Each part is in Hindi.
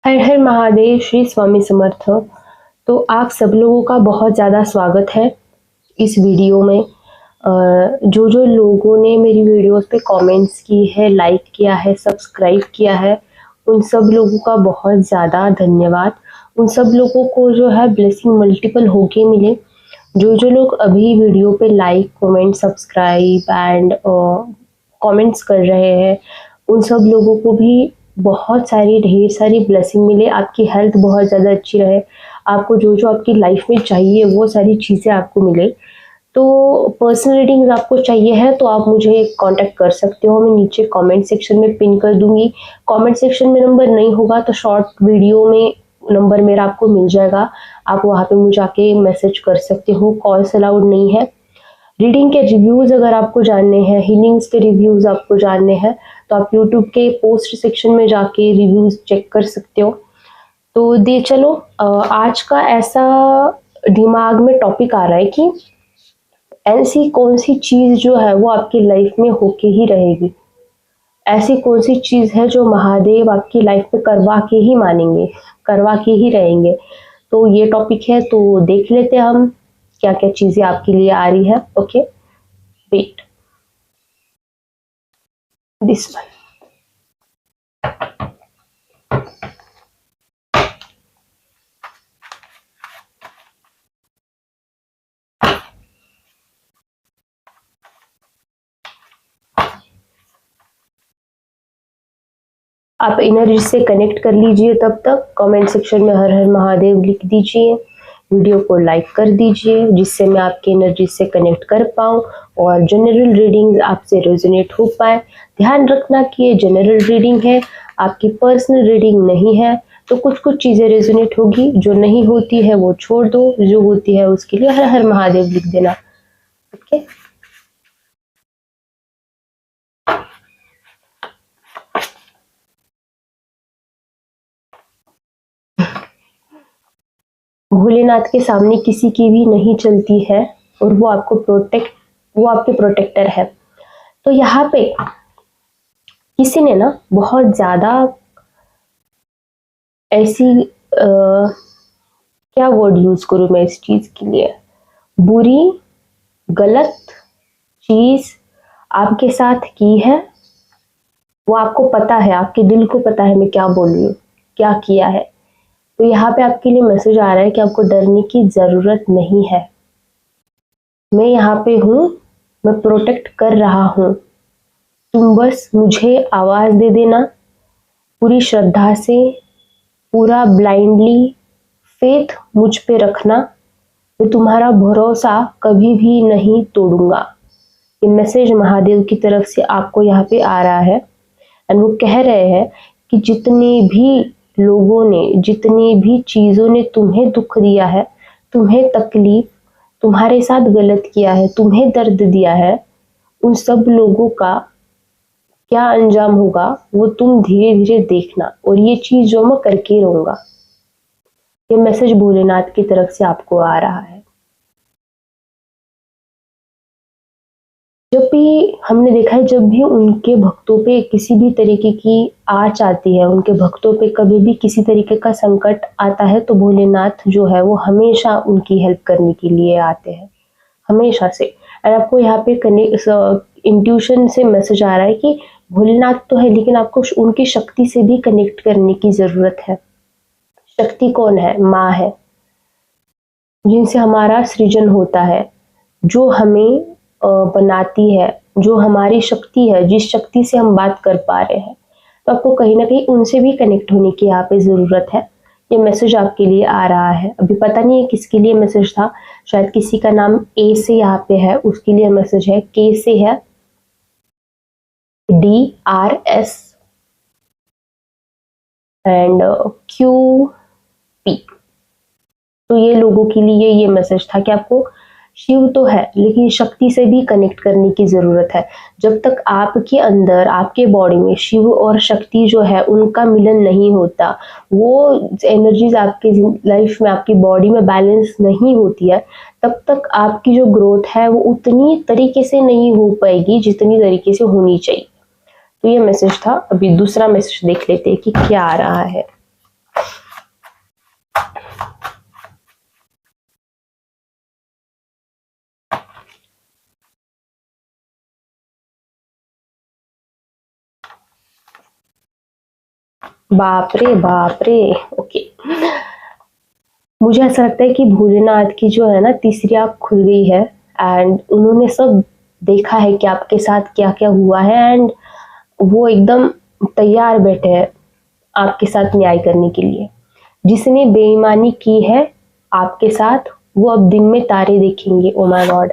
हर हर महादेव, श्री स्वामी समर्थ। तो आप सब लोगों का बहुत ज़्यादा स्वागत है इस वीडियो में। जो जो लोगों ने मेरी वीडियोस पे कमेंट्स की है, लाइक किया है, सब्सक्राइब किया है, उन सब लोगों का बहुत ज़्यादा धन्यवाद। उन सब लोगों को जो है ब्लेसिंग मल्टीपल होके मिले। जो जो लोग अभी वीडियो पे like, comment, subscribe and comments कर रहे हैं, उन सब लोगों को भी बहुत सारी ढेर सारी ब्लेसिंग मिले। आपकी हेल्थ बहुत ज़्यादा अच्छी रहे, आपको जो जो आपकी लाइफ में चाहिए वो सारी चीज़ें आपको मिले। तो पर्सनल रीडिंग्स आपको चाहिए है तो आप मुझे कांटेक्ट कर सकते हो, मैं नीचे कमेंट सेक्शन में पिन कर दूंगी। कमेंट सेक्शन में नंबर नहीं होगा तो शॉर्ट वीडियो में नंबर मेरा आपको मिल जाएगा, आप वहाँ पे मुझे आके मैसेज कर सकते हो। कॉल्स अलाउड नहीं है। रीडिंग के रिव्यूज़ अगर आपको जानने हैं, हीलिंग्स के रिव्यूज़ आपको जानने हैं तो आप यूट्यूब के पोस्ट सेक्शन में जाके रिव्यूज़ चेक कर सकते हो। तो दे चलो, आज का ऐसा दिमाग में टॉपिक आ रहा है कि ऐसी कौन सी चीज़ जो है वो आपकी लाइफ में होके ही रहेगी। ऐसी कौन सी चीज़ है जो महादेव आपकी लाइफ में करवा के ही मानेंगे, करवा के ही रहेंगे। तो ये टॉपिक है, तो देख लेते हैं हम क्या क्या चीज़ें आपके लिए आ रही है। Okay, wait this one. आप एनर्जी से कनेक्ट कर लीजिए, तब तक कमेंट सेक्शन में हर हर महादेव लिख दीजिए, वीडियो को लाइक कर दीजिए जिससे मैं आपकी एनर्जी से कनेक्ट कर पाऊँ और जनरल रीडिंग आपसे रेजोनेट हो पाए। ध्यान रखना कि ये जनरल रीडिंग है, आपकी पर्सनल रीडिंग नहीं है। तो कुछ कुछ चीज़ें रेजोनेट होगी, जो नहीं होती है वो छोड़ दो, जो होती है उसके लिए हर हर महादेव लिख देना। ओके, भोलेनाथ के सामने किसी की भी नहीं चलती है और वो आपके प्रोटेक्टर है। तो यहाँ पे किसी ने ना बहुत ज्यादा ऐसी क्या वर्ड यूज करूं मैं इस चीज के लिए, बुरी गलत चीज आपके साथ की है। वो आपको पता है, आपके दिल को पता है मैं क्या बोल रही हूँ, क्या किया है। तो यहाँ पे आपके लिए मैसेज आ रहा है कि आपको डरने की जरूरत नहीं है। मैं यहाँ पे हूँ, मैं प्रोटेक्ट कर रहा हूँ। तुम बस मुझे आवाज दे देना, पूरी श्रद्धा से, पूरा ब्लाइंडली फेथ मुझ पे रखना। मैं तुम्हारा भरोसा कभी भी नहीं तोड़ूंगा। ये मैसेज महादेव की तरफ से आपको यहाँ पे आ रहा है एंड वो कह रहे हैं कि जितने भी लोगों ने, जितनी भी चीजों ने तुम्हें दुख दिया है, तुम्हें तकलीफ, तुम्हारे साथ गलत किया है, तुम्हें दर्द दिया है, उन सब लोगों का क्या अंजाम होगा वो तुम धीरे धीरे देखना, और ये चीज जो मैं करके रहूंगा। ये मैसेज भोलेनाथ की तरफ से आपको आ रहा है। जब भी हमने देखा है, जब भी उनके भक्तों पे किसी भी तरीके की आँच आती है, उनके भक्तों पे कभी भी किसी तरीके का संकट आता है, तो भोलेनाथ जो है वो हमेशा उनकी हेल्प करने के लिए आते हैं, हमेशा से। और आपको यहाँ पे इंट्यूशन से मैसेज आ रहा है कि भोलेनाथ तो है लेकिन आपको उनकी शक्ति से भी कनेक्ट करने की जरूरत है। शक्ति कौन है? माँ है, जिनसे हमारा सृजन होता है, जो हमें बनाती है, जो हमारी शक्ति है, जिस शक्ति से हम बात कर पा रहे हैं। तो आपको कहीं ना कहीं उनसे भी कनेक्ट होने की यहाँ पे जरूरत है। ये मैसेज आपके लिए आ रहा है। अभी पता नहीं है किसके लिए मैसेज था, शायद किसी का नाम ए से यहाँ पे है, उसके लिए मैसेज है। के से है, DRS एंड QP। तो ये लोगों के लिए ये मैसेज था कि आपको शिव तो है लेकिन शक्ति से भी कनेक्ट करने की जरूरत है। जब तक आपके अंदर, आपके बॉडी में शिव और शक्ति जो है उनका मिलन नहीं होता, वो एनर्जीज आपकी लाइफ में, आपकी बॉडी में बैलेंस नहीं होती है, तब तक आपकी जो ग्रोथ है वो उतनी तरीके से नहीं हो पाएगी जितनी तरीके से होनी चाहिए। तो ये मैसेज था। अभी दूसरा मैसेज देख लेते हैं कि क्या आ रहा है। बाप रे बाप रे। ओके, मुझे ऐसा लगता है कि भोलेनाथ की जो है ना तीसरी आँख खुल गई है एंड उन्होंने सब देखा है कि आपके साथ क्या क्या हुआ है एंड वो एकदम तैयार बैठे हैं आपके साथ न्याय करने के लिए। जिसने बेईमानी की है आपके साथ वो अब दिन में तारे देखेंगे। ओ माय गॉड,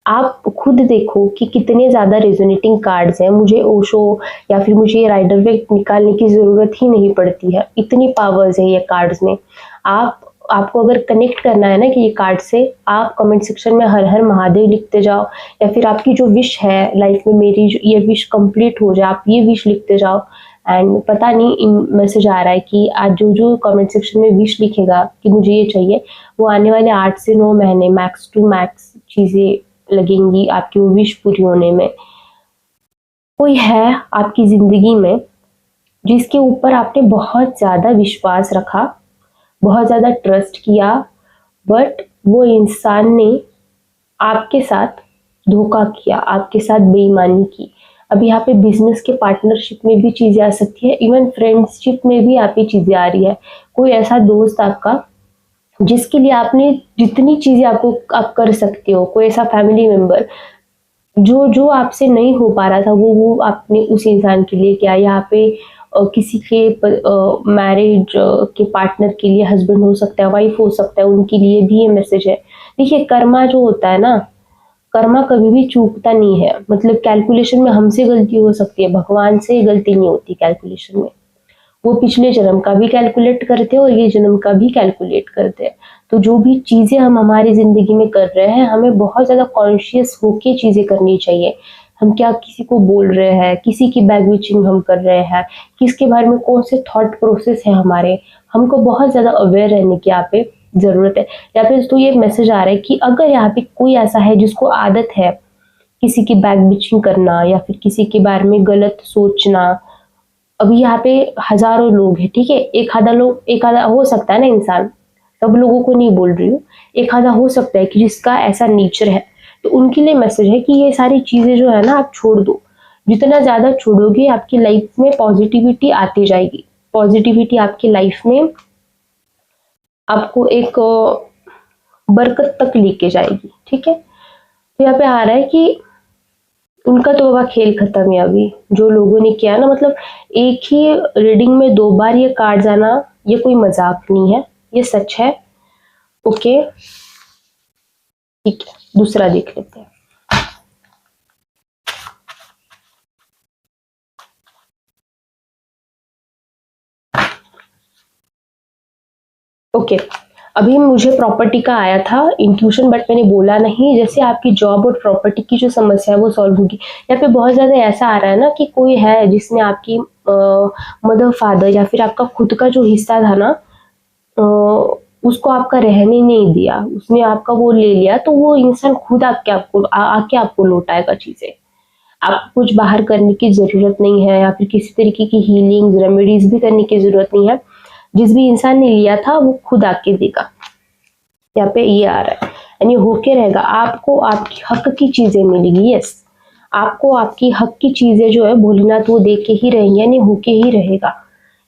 आप खुद देखो कि कितने ज़्यादा रेजोनेटिंग कार्ड्स हैं। मुझे ओशो या फिर मुझे ये राइडर वेट निकालने की ज़रूरत ही नहीं पड़ती है, इतनी पावर्स है ये कार्ड्स में। आपको अगर कनेक्ट करना है ना कि ये कार्ड से, आप कमेंट सेक्शन में हर हर महादेव लिखते जाओ या फिर आपकी जो विश है लाइफ में, मेरी ये विश कंप्लीट हो जाए, आप ये विश लिखते जाओ। एंड पता नहीं मैसेज आ रहा है कि आज जो जो कमेंट सेक्शन में विश लिखेगा कि मुझे ये चाहिए, वो आने वाले 8 से 9 महीने मैक्स टू मैक्स चीज़ें लगेंगी आपकी वो विश पूरी होने में। कोई है आपकी ज़िंदगी में जिसके ऊपर आपने बहुत ज़्यादा विश्वास रखा, बहुत ज़्यादा ट्रस्ट किया, बट वो इंसान ने आपके साथ धोखा किया, आपके साथ बेईमानी की। अब यहाँ पे बिजनेस के पार्टनरशिप में भी चीज़ें आ सकती है, इवन फ्रेंडशिप में भी आप ये चीज़ें आ रही है। कोई ऐसा दोस्त आपका जिसके लिए आपने जितनी चीज़ें आप कर सकते हो, कोई ऐसा फैमिली मेंबर जो जो आपसे नहीं हो पा रहा था वो आपने उस इंसान के लिए किया। यहाँ पे किसी के मैरिज के पार्टनर के लिए, हस्बैंड हो सकता है, वाइफ हो सकता है, उनके लिए भी ये मैसेज है। देखिए, कर्मा जो होता है ना, कर्मा कभी भी चूकता नहीं है। मतलब कैलकुलेशन में हमसे गलती हो सकती है, भगवान से गलती नहीं होती कैलकुलेशन में। वो पिछले जन्म का भी कैलकुलेट करते हैं और ये जन्म का भी कैलकुलेट करते हैं। तो जो भी चीज़ें हम हमारी ज़िंदगी में कर रहे हैं, हमें बहुत ज़्यादा कॉन्शियस होके चीज़ें करनी चाहिए। हम क्या किसी को बोल रहे हैं, किसी की बैक बिचिंग हम कर रहे हैं, किसके बारे में कौन से थॉट प्रोसेस है हमारे, हमको बहुत ज़्यादा अवेयर रहने की यहाँ पे ज़रूरत है। यहाँ पे तो ये मैसेज आ रहा है कि अगर यहाँ पे कोई ऐसा है जिसको आदत है किसी की बैक बिचिंग करना या फिर किसी के बारे में गलत सोचना। अभी यहाँ पे हजारों लोग हैं, ठीक है, एक आधा हो सकता है ना इंसान, सब लोगों को नहीं बोल रही हूँ, एक आधा हो सकता है कि जिसका ऐसा नेचर है। तो उनके लिए मैसेज है कि ये सारी चीजें जो है ना आप छोड़ दो। जितना ज्यादा छोड़ोगे आपकी लाइफ में पॉजिटिविटी आती जाएगी। पॉजिटिविटी आपकी लाइफ में आपको एक बरकत तक लेके जाएगी, ठीक है। तो यहाँ पे आ रहा है कि उनका तो बाबा खेल खत्म है। अभी जो लोगों ने किया ना, मतलब एक ही रीडिंग में 2 बार ये कार्ड्स आना, ये कोई मजाक नहीं है, ये सच है। ओके, ठीक है, दूसरा देख लेते हैं। ओके, अभी मुझे प्रॉपर्टी का आया था इंट्यूशन, बट मैंने बोला नहीं। जैसे आपकी जॉब और प्रॉपर्टी की जो समस्या है वो सॉल्व होगी। यहाँ पे बहुत ज़्यादा ऐसा आ रहा है ना कि कोई है जिसने आपकी मदर फादर या फिर आपका खुद का जो हिस्सा था ना, उसको आपका रहने नहीं दिया, उसने आपका वो ले लिया। तो वो इंसान खुद आके आपको लौटाएगा चीज़ें। आपको कुछ बाहर करने की ज़रूरत नहीं है या फिर किसी तरीके की हीलिंग रेमेडीज भी करने की ज़रूरत नहीं है। जिस भी इंसान ने लिया था वो खुद आके देगा। यहाँ पे ये आ रहा है, यानी होके रहेगा। आपको आपकी हक की चीजें मिलेगी। यस, आपको आपकी हक की चीजें जो है भोलेनाथ वो दे के ही रहेंगे, यानी होके ही रहेगा।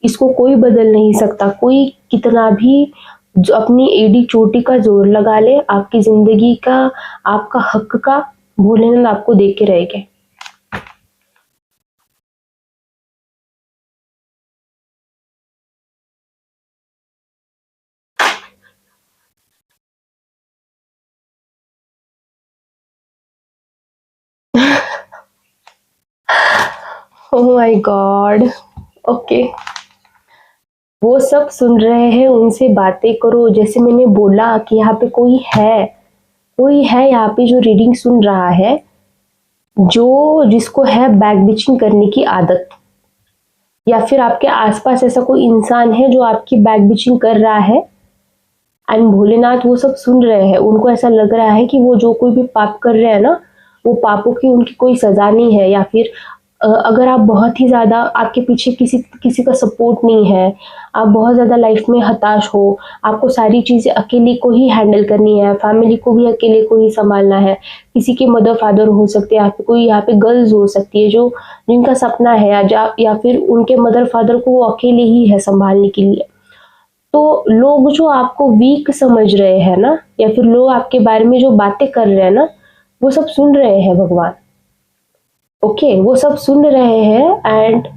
इसको कोई बदल नहीं सकता। कोई कितना भी जो अपनी एडी चोटी का जोर लगा ले, आपकी जिंदगी का, आपका हक का भोलेनाथ आपको दे के रहेंगे। Oh my God. ओके, वो सब सुन रहे हैं, उनसे बातें करो। जैसे मैंने बोला कि यहाँ पे कोई है यहाँ पे जो रीडिंग सुन रहा है, जो जिसको है बैक बिचिंग करने की आदत, या फिर आपके आसपास ऐसा कोई इंसान है जो आपकी बैक बिचिंग कर रहा है एंड भोलेनाथ वो सब सुन रहे हैं। उनको ऐसा लग रहा है कि वो जो कोई भी पाप कर रहे हैं ना, वो पापों की उनकी कोई सजा नहीं है, या फिर अगर आप बहुत ही ज़्यादा, आपके पीछे किसी किसी का सपोर्ट नहीं है, आप बहुत ज़्यादा लाइफ में हताश हो, आपको सारी चीज़ें अकेले को ही हैंडल करनी है, फैमिली को भी अकेले को ही संभालना है, किसी के मदर फादर हो सकते हैं, कोई यहाँ पे गर्ल्स हो सकती है जो जिनका सपना है, या फिर उनके मदर फादर को वो अकेले ही है संभालने के लिए। तो लोग जो आपको वीक समझ रहे हैं ना, या फिर लोग आपके बारे में जो बातें कर रहे हैं ना, वो सब सुन रहे हैं भगवान। ओके, वो सब सुन रहे हैं एंड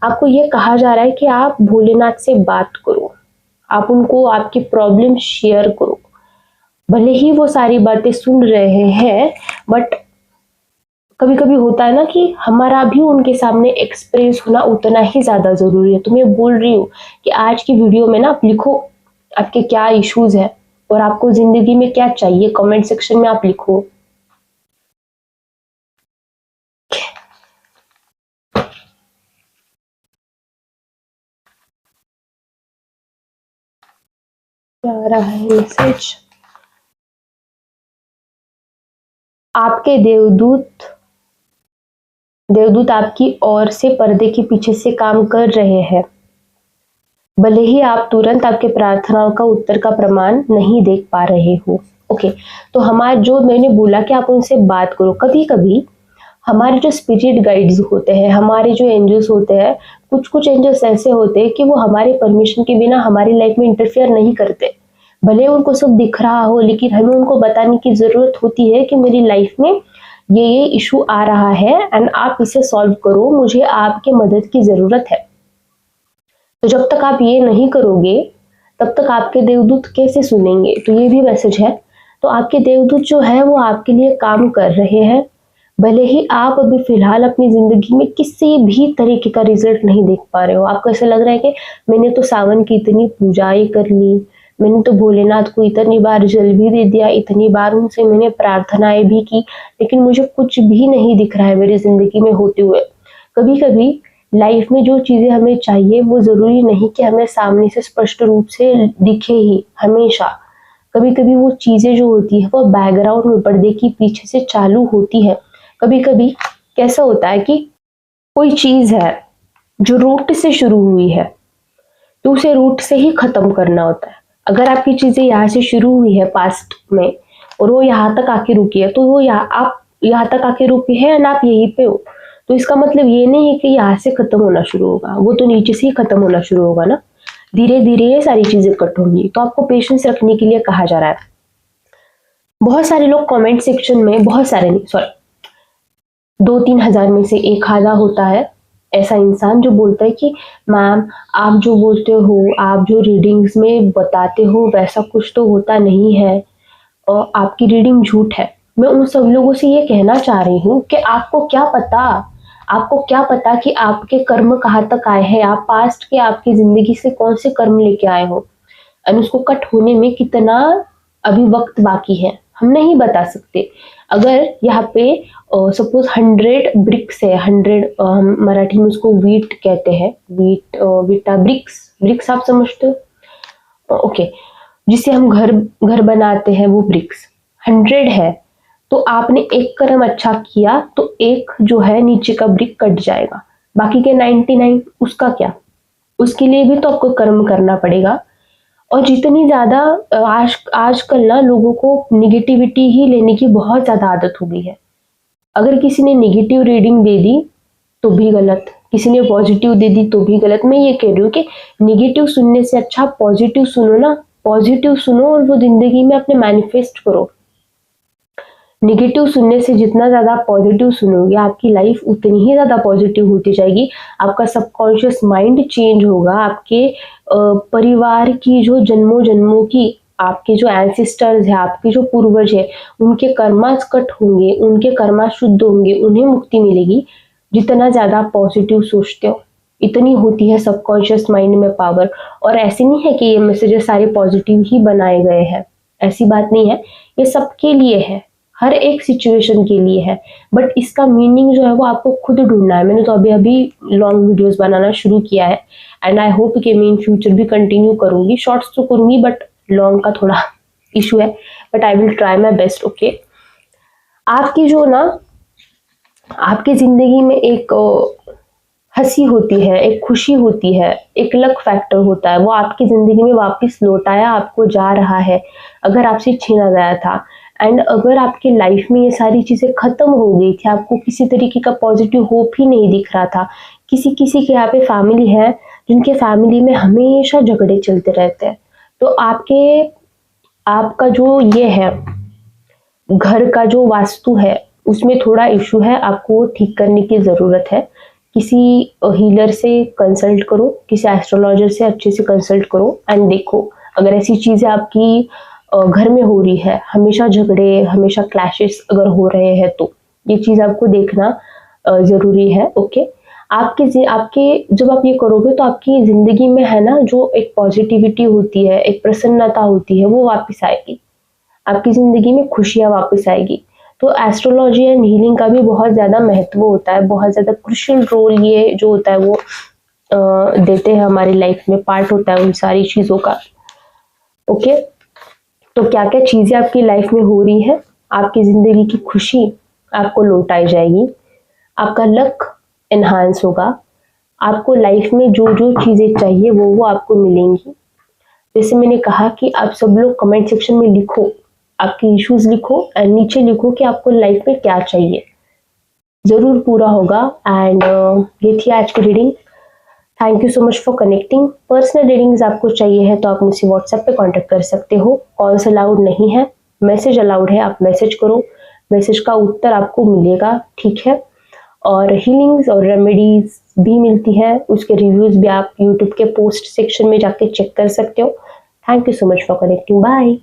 आपको ये कहा जा रहा है कि आप भोलेनाथ से बात करो, आप उनको आपकी प्रॉब्लम शेयर करो। भले ही वो सारी बातें सुन रहे हैं, बट कभी कभी होता है ना कि हमारा भी उनके सामने एक्सप्रेस होना उतना ही ज्यादा जरूरी है। तो मैं बोल रही हूँ कि आज की वीडियो में ना आप लिखो आपके क्या इश्यूज है और आपको जिंदगी में क्या चाहिए, कमेंट सेक्शन में आप लिखो। क्या आ रहा है मैसेज? आपके देवदूत आपकी ओर से पर्दे के पीछे से काम कर रहे हैं। भले ही आप तुरंत आपके प्रार्थनाओं का उत्तर का प्रमाण नहीं देख पा रहे हो। ओके, तो हमारे जो मैंने बोला कि आप उनसे बात करो। कभी कभी हमारे जो स्पिरिट गाइड्स होते हैं, हमारे जो एंजल्स होते हैं, कुछ कुछ एंजल्स ऐसे होते हैं कि वो हमारे परमिशन के बिना हमारी लाइफ में इंटरफेयर नहीं करते। भले उनको सब दिख रहा हो, लेकिन हमें उनको बताने की जरूरत होती है कि मेरी लाइफ में ये इशू आ रहा है एंड आप इसे सॉल्व करो, मुझे आपके मदद की जरूरत है। तो जब तक आप ये नहीं करोगे तब तक आपके देवदूत कैसे सुनेंगे? तो ये भी मैसेज है। तो आपके देवदूत जो है वो आपके लिए काम कर रहे हैं। भले ही आप अभी फिलहाल अपनी जिंदगी में किसी भी तरीके का रिजल्ट नहीं देख पा रहे हो, आपको ऐसा लग रहा है कि मैंने तो सावन की इतनी पूजाएं कर ली, मैंने तो भोलेनाथ को इतनी बार जल भी दे दिया, इतनी बार उनसे मैंने प्रार्थनाएं भी की, लेकिन मुझे कुछ भी नहीं दिख रहा है मेरी जिंदगी में होते हुए। कभी कभी लाइफ में जो चीजें हमें चाहिए वो जरूरी नहीं कि हमें सामने से स्पष्ट रूप से दिखे ही हमेशा। कभी कभी वो चीजें जो होती है वो बैकग्राउंड में पर्दे के पीछे से चालू होती है। कभी कभी कैसा होता है कि कोई चीज है जो रूट से शुरू हुई है, तो उसे रूट से ही खत्म करना होता है। अगर आपकी चीजें यहाँ से शुरू हुई है पास्ट में और वो यहाँ तक आके रुकी है, तो वो आप यहाँ तक आके रुकी है एंड आप यहीं पे हो, तो इसका मतलब ये नहीं है कि यहाँ से खत्म होना शुरू होगा, वो तो नीचे से ही खत्म होना शुरू होगा ना। धीरे धीरे ये सारी चीजें कट होंगी। तो आपको पेशेंस रखने के लिए कहा जा रहा है। बहुत सारे लोग कमेंट सेक्शन में, बहुत सारे नहीं, सॉरी, 2-3 हजार में से एक आधा होता है ऐसा इंसान जो बोलता है कि मैम आप जो बोलते हो, आप जो रीडिंग्स में बताते हो वैसा कुछ तो होता नहीं है और आपकी रीडिंग झूठ है। मैं उन सब लोगों से ये कहना चाह रही हूँ कि आपको क्या पता कि आपके कर्म कहाँ तक आए हैं, आप पास्ट के आपकी जिंदगी से कौन से कर्म लेके आए हो और उसको कट होने में कितना अभी वक्त बाकी है, हम नहीं बता सकते। अगर यहाँ पे सपोज 100 ब्रिक्स है, 100 हम मराठी में उसको वीट कहते हैं, वीटा ब्रिक्स आप समझते हो? ओके, जिसे हम घर बनाते हैं वो ब्रिक्स 100 है। तो आपने एक कर्म अच्छा किया तो एक जो है नीचे का ब्रिक कट जाएगा, बाकी के 99 उसका क्या? उसके लिए भी तो आपको कर्म करना पड़ेगा। और जितनी ज्यादा आजकल ना लोगों को निगेटिविटी ही लेने की बहुत ज्यादा आदत हो गई है। अगर किसी ने नेगेटिव रीडिंग दे दी तो भी गलत, किसी ने पॉजिटिव दे दी तो भी गलत। मैं ये कह रही हूँ कि नेगेटिव सुनने से अच्छा पॉजिटिव सुनो ना, पॉजिटिव सुनो और वो जिंदगी में अपने मैनिफेस्ट करो। नेगेटिव सुनने से जितना ज्यादा पॉजिटिव सुनोगे आपकी लाइफ उतनी ही ज्यादा पॉजिटिव होती जाएगी। आपका सबकॉन्शियस माइंड चेंज होगा, आपके परिवार की जो जन्मों जन्मों की, आपके जो एंसेस्टर्स है, आपके जो पूर्वज है, उनके कर्मास कट होंगे, उनके कर्मा शुद्ध होंगे, उन्हें मुक्ति मिलेगी। जितना ज्यादा पॉजिटिव सोचते हो इतनी होती है सबकॉन्शियस माइंड में पावर। और ऐसे नहीं है कि ये मैसेजेस सारे पॉजिटिव ही बनाए गए हैं, ऐसी बात नहीं है, ये सबके लिए है, हर एक सिचुएशन के लिए है। बट इसका मीनिंग जो है वो आपको खुद ढूंढना है। मैंने तो अभी लॉन्ग वीडियोस बनाना शुरू किया है एंड आई होप कि मैं इन फ्यूचर भी कंटिन्यू करूंगी। शॉर्ट्स तो करूंगी बट लॉन्ग का थोड़ा इशू है, but I will try my best. Okay, आपकी जो ना आपकी ज़िंदगी में एक हंसी होती है, एक खुशी होती है, एक लक फैक्टर होता है, वो आपकी ज़िंदगी में वापस लौटाया आपको जा रहा है, अगर आपसे छीना गया था। एंड अगर आपकी लाइफ में ये सारी चीज़ें ख़त्म हो गई थी, आपको किसी तरीके का पॉजिटिव होप ही नहीं दिख रहा था, किसी के यहाँ पे फैमिली है जिनके फैमिली में हमेशा झगड़े चलते रहते हैं, तो आपका जो ये है घर का जो वास्तु है उसमें थोड़ा इशू है, आपको ठीक करने की ज़रूरत है। किसी हीलर से कंसल्ट करो, किसी एस्ट्रोलॉजर से अच्छे से कंसल्ट करो एंड देखो अगर ऐसी चीज़ें आपकी घर में हो रही है, हमेशा झगड़े, हमेशा क्लैशेस अगर हो रहे हैं तो ये चीज़ आपको देखना ज़रूरी है। ओके, आपके जब आप ये करोगे तो आपकी ज़िंदगी में है ना जो एक पॉजिटिविटी होती है, एक प्रसन्नता होती है, वो वापस आएगी। आपकी ज़िंदगी में खुशियाँ वापस आएगी। तो एस्ट्रोलॉजी एंड हीलिंग का भी बहुत ज़्यादा महत्व होता है, बहुत ज़्यादा क्रूशियल रोल ये जो होता है वो देते हैं हमारी लाइफ में, पार्ट होता है उन सारी चीज़ों का। ओके, तो क्या क्या चीज़ें आपकी लाइफ में हो रही है, आपकी ज़िंदगी की खुशी आपको लौटाई जाएगी, आपका लक एनहांस होगा, आपको लाइफ में जो जो चीज़ें चाहिए वो आपको मिलेंगी। जैसे मैंने कहा कि आप सब लोग कमेंट सेक्शन में लिखो, आपके इश्यूज लिखो एंड नीचे लिखो कि आपको लाइफ में क्या चाहिए, ज़रूर पूरा होगा। एंड ये थी आज की reading. Thank you so much for connecting. Personal readings आपको चाहिए है तो आप मुझसे व्हाट्सएप पे कांटेक्ट कर सकते हो। कॉल्स अलाउड नहीं है, मैसेज अलाउड है, आप मैसेज करो, मैसेज का उत्तर आपको मिलेगा, ठीक है। और हीलिंग्स और रेमेडीज भी मिलती है, उसके रिव्यूज भी आप यूट्यूब के पोस्ट सेक्शन में जाके चेक कर सकते हो। Thank you so much for connecting, bye.